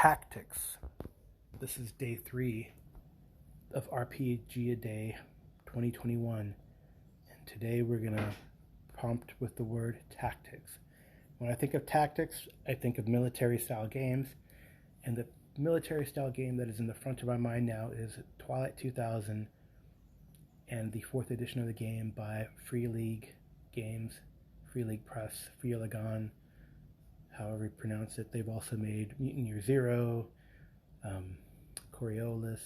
Tactics. This is day 3 of RPG a Day 2021, and today we're going to prompt with the word tactics. When I think of tactics, I think of military-style games, and the military-style game that is in the front of my mind now is Twilight 2000 and the 4th edition of the game by Free League Games, Free League Press, Free League, however you pronounce it. They've also made Mutant Year Zero, Coriolis,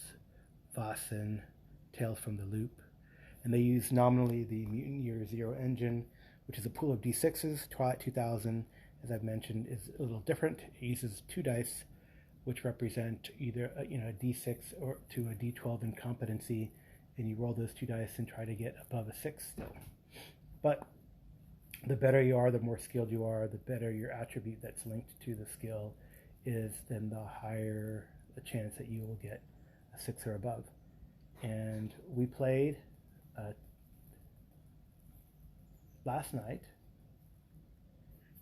Vossen, Tales from the Loop, and they use nominally the Mutant Year Zero engine, which is a pool of d6s. Twilight 2000, as I've mentioned, is a little different. It uses 2 dice, which represent either a d6 or to a d12 in competency, and you roll those 2 dice and try to get above a 6 still. But the better you are, the more skilled you are, the better your attribute that's linked to the skill is, then the higher the chance that you will get a 6 or above. And we played last night,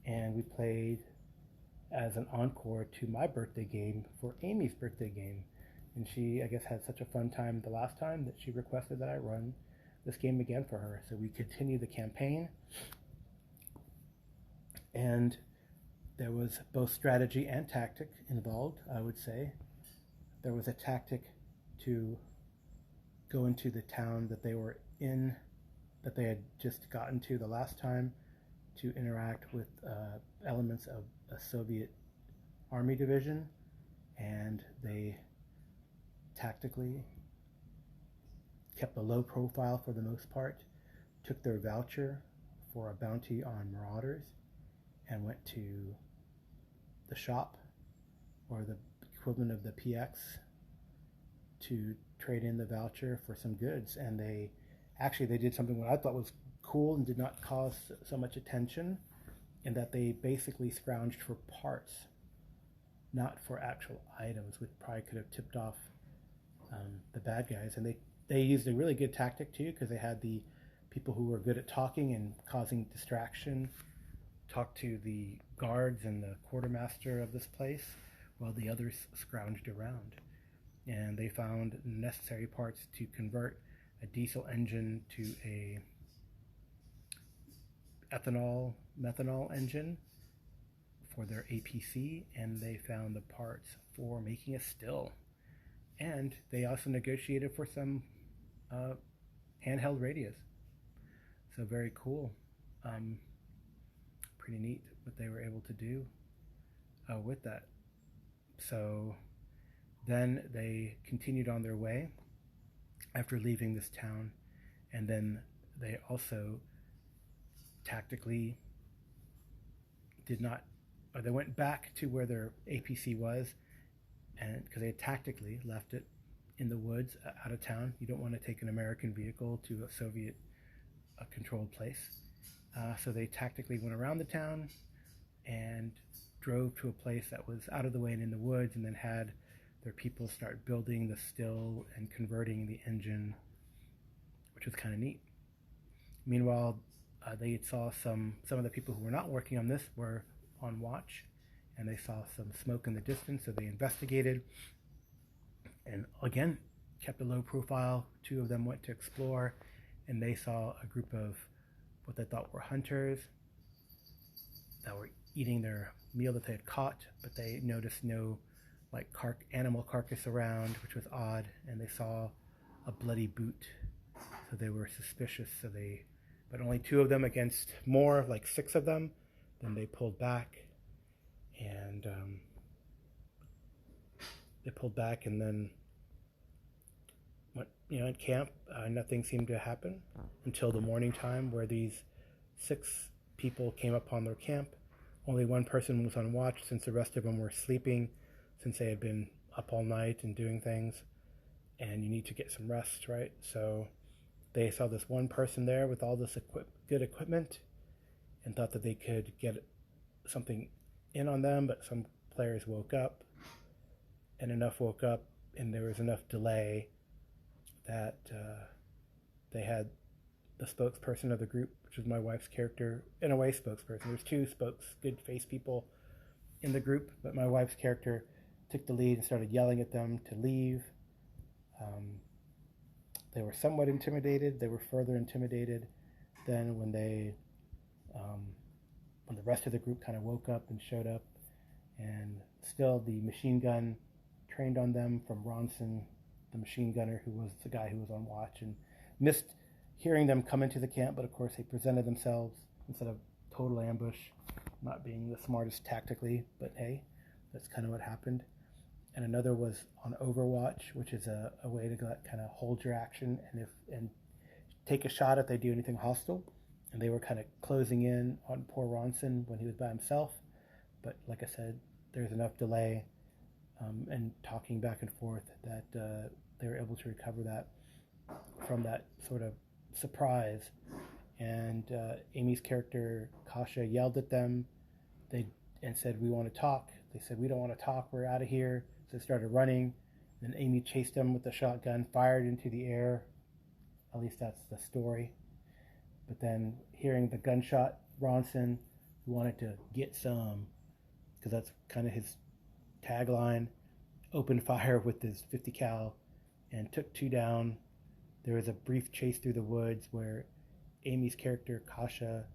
and we played as an encore to my birthday game for Amy's birthday game. And she, I guess, had such a fun time the last time that she requested that I run this game again for her. So we continue the campaign, and there was both strategy and tactic involved, I would say. There was a tactic to go into the town that they were in, that they had just gotten to the last time, to interact with elements of a Soviet army division, and they tactically kept a low profile for the most part, took their voucher for a bounty on marauders, and went to the shop, or the equivalent of the PX, to trade in the voucher for some goods. And they did something that I thought was cool and did not cause so much attention, in that they basically scrounged for parts, not for actual items, which probably could have tipped off the bad guys. And they used a really good tactic too, because they had the people who were good at talking and causing distraction talk to the guards and the quartermaster of this place, while the others scrounged around. And they found necessary parts to convert a diesel engine to a methanol engine for their APC, and they found the parts for making a still. And they also negotiated for some handheld radios. So very cool. Pretty neat what they were able to do with that. So then they continued on their way after leaving this town, and then they also tactically they went back to where their APC was, and because they had tactically left it in the woods out of town. You don't want to take an American vehicle to a Soviet controlled place. So they tactically went around the town and drove to a place that was out of the way and in the woods, and then had their people start building the still and converting the engine, which was kind of neat. Meanwhile, they saw some of the people who were not working on this were on watch, and they saw some smoke in the distance, so they investigated, and again kept a low profile. 2 of them went to explore, and they saw a group of what they thought were hunters that were eating their meal that they had caught, but they noticed no animal carcass around, which was odd, and they saw a bloody boot, so they were suspicious. But only 2 of them against more, 6 of them. Then they pulled back, and then went, in camp. Nothing seemed to happen until the morning time, where these 6 people came upon their camp. Only 1 person was on watch, since the rest of them were sleeping, since they had been up all night and doing things, and you need to get some rest, right? So they saw this 1 person there with all this good equipment, and thought that they could get something in on them, but some players woke up, and there was enough delay that they had the spokesperson of the group, which was my wife's character, in a way spokesperson. There's 2 good face people in the group, but my wife's character took the lead and started yelling at them to leave. They were somewhat intimidated. They were further intimidated than when the rest of the group kind of woke up and showed up. And still the machine gun trained on them from Ronson, the machine gunner, who was the guy who was on watch, and missed hearing them come into the camp, but of course they presented themselves instead of total ambush, not being the smartest tactically, but hey, that's kind of what happened. And another was on Overwatch, which is a way to kind of hold your action and take a shot if they do anything hostile. And they were kind of closing in on poor Ronson when he was by himself. But like I said, there's enough delay and talking back and forth that they were able to recover that from that sort of surprise. And Amy's character, Kasha, yelled at them and said, "We want to talk." They said, "We don't want to talk, we're out of here." So they started running. Then Amy chased them with the shotgun, fired into the air. At least that's the story. But then hearing the gunshot, Ronson wanted to get some, because that's kind of his tagline, opened fire with his 50 cal and took 2 down. There was a brief chase through the woods where Amy's character, Kasha,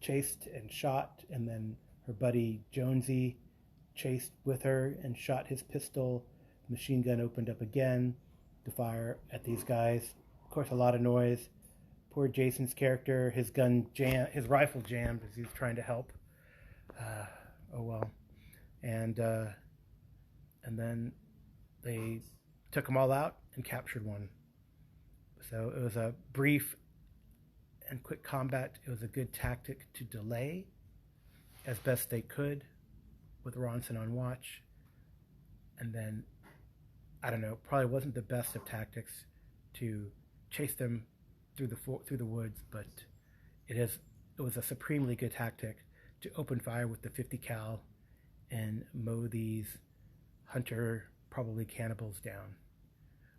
chased and shot, and then her buddy Jonesy chased with her and shot his pistol. The machine gun opened up again to fire at these guys. Of course, a lot of noise. Poor Jason's character, his rifle jammed as he was trying to help. Oh well. And then they took them all out and captured one. So it was a brief and quick combat. It was a good tactic to delay as best they could with Ronson on watch. And then, I don't know, probably wasn't the best of tactics to chase them through the woods, but it was a supremely good tactic to open fire with the 50 cal and mow these hunter, probably cannibals, down.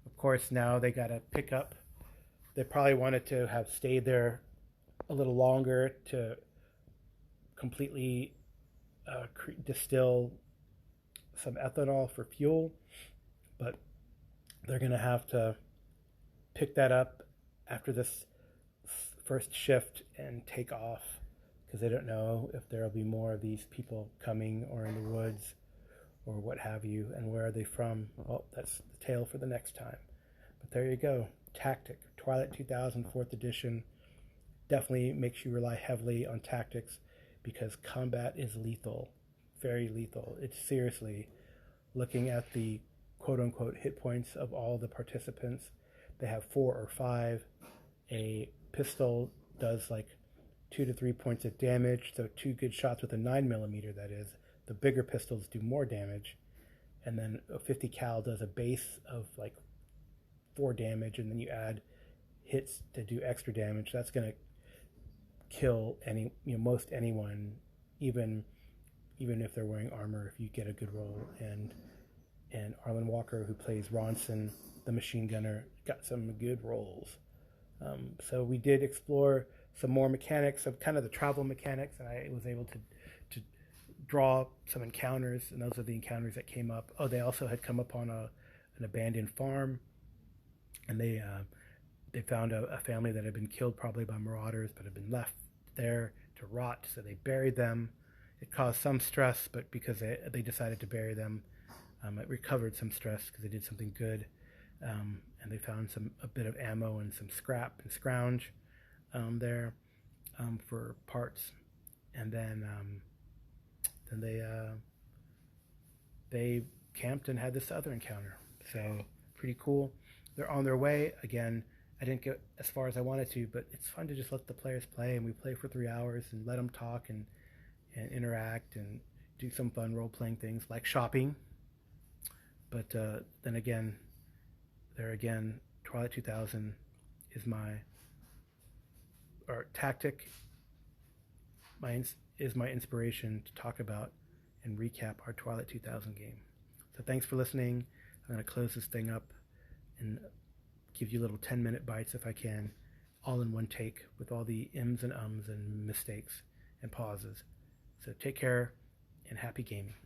Of course, now they got to pick up. They probably wanted to have stayed there a little longer to completely distill some ethanol for fuel, but they're going to have to pick that up after this first shift and take off, because they don't know if there will be more of these people coming or in the woods or what have you, and where are they from. Well, that's the tale for the next time. But there you go. Tactic. Twilight 2000 4th edition definitely makes you rely heavily on tactics, because combat is lethal. Very lethal. It's seriously, looking at the quote-unquote hit points of all the participants, they have 4 or 5. A pistol does like 2 to 3 points of damage, so 2 good shots with a 9mm, that is. The bigger pistols do more damage, and then a 50 cal does a base of like 4 damage, and then you add hits to do extra damage. That's going to kill most anyone, even if they're wearing armor, if you get a good roll. And Arlen Walker, who plays Ronson, the machine gunner, got some good rolls. So we did explore some more mechanics of kind of the travel mechanics, and I was able to draw some encounters, and those are the encounters that came up. Oh, they also had come up on an abandoned farm, and they found a family that had been killed probably by marauders, but had been left there to rot, so they buried them. It caused some stress, but because they decided to bury them, it recovered some stress because they did something good. And they found a bit of ammo and some scrap and scrounge there for parts. And then they camped and had this other encounter. So pretty cool. They're on their way. Again, I didn't get as far as I wanted to, but it's fun to just let the players play, and we play for 3 hours and let them talk and interact and do some fun role-playing things like shopping. But then again, Twilight 2000 is my tactic. Is my inspiration to talk about and recap our Twilight 2000 game. So thanks for listening. I'm going to close this thing up and give you little 10-minute bites if I can, all in one take, with all the ims and ums and mistakes and pauses. So take care and happy gaming.